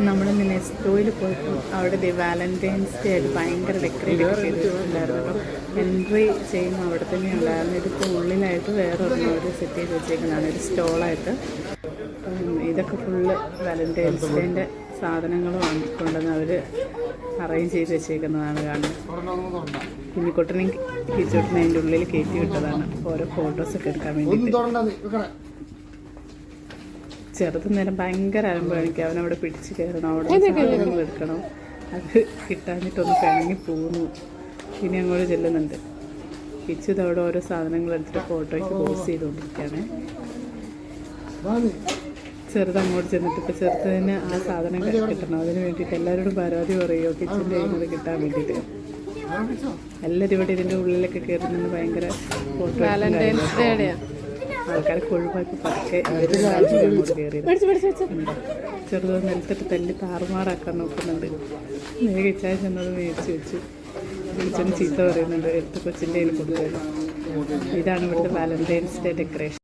നമ്മളിന്ന് നെസ്റ്റോയിൽ പോയപ്പോൾ അവിടെ വാലന്റൈൻസ് ഡേ ആയിട്ട് ഭയങ്കര ഡെക്കറേറ്റ് ഒക്കെ ചെയ്തിട്ടുണ്ടായിരുന്നു. എൻട്രി ചെയ്യുമ്പോൾ അവിടെ തന്നെ ഉണ്ടായിരുന്നു. ഇതിപ്പോൾ ഉള്ളിലായിട്ട് വേറെ ഒരു സെറ്റ് ചെയ്ത് വെച്ചേക്കുന്നതാണ്, ഒരു സ്റ്റോളായിട്ട്. ഇതൊക്കെ ഫുള്ള് വാലന്റൈൻസ് ഡേൻ്റെ സാധനങ്ങളുമാണ് കൊണ്ടുവന്ന് അവർ അറേഞ്ച് ചെയ്ത് വെച്ചേക്കുന്നതാണ് കാണുന്നത്. കുഞ്ഞിക്കുട്ടനെയും കിച്ചോട്ടനെ അതിൻ്റെ ഉള്ളിൽ കയറ്റി വിട്ടതാണ് ഓരോ ഫോട്ടോസൊക്കെ എടുക്കാൻ വേണ്ടിയിട്ട്. ചെറുത് നേരം ഭയങ്കര അലമ്പ് കാണിക്കുക. അവനവിടെ പിടിച്ച് കയറണം, അവിടെ സാധനങ്ങൾ എടുക്കണം. അത് കിട്ടാഞ്ഞിട്ടൊന്ന് പിണങ്ങി പോകുന്നു. പിന്നെ അങ്ങോട്ട് ചെല്ലുന്നുണ്ട്. കിച്ചു അവിടെ ഓരോ സാധനങ്ങൾ എടുത്തിട്ട് ഫോട്ടോയ്ക്ക് പോസ്റ്റ് ചെയ്തുകൊണ്ടിരിക്കുകയാണ്. ചെറുത് അങ്ങോട്ട് ചെന്നിട്ട് ഇപ്പോൾ ചെറുതിന് ആ സാധനം കിട്ടണം. അതിന് വേണ്ടിയിട്ട് എല്ലാവരോടും പരാതി പറയുമോ കിച്ചൻ്റെ ചെയ്യുന്നത് കിട്ടാൻ വേണ്ടിയിട്ട്. എല്ലാവരും ഇവിടെ ഇതിൻ്റെ ഉള്ളിലൊക്കെ കയറി നിന്ന് ഭയങ്കര ഫോട്ടോ ആൾക്കാർക്ക് ഒഴിവാക്കി പതുക്കെ അങ്ങോട്ട് കയറിയത്. ചെറുത് നിലത്തിട്ട് തല്ലി താറുമാറാക്കാൻ നോക്കുന്നുണ്ട്. കിച്ചാൻ ചെന്നത് മേടിച്ച് വെച്ചു. കിച്ചന് ചീത്ത പറയുന്നുണ്ട്, എടുത്ത് കൊച്ചിൻ്റെ കയ്യിൽ കൊടുത്തത്. ഇതാണ് ഇവിടുത്തെ വാലന്റൈൻസ് ഡേ ഡെക്കറേഷൻ.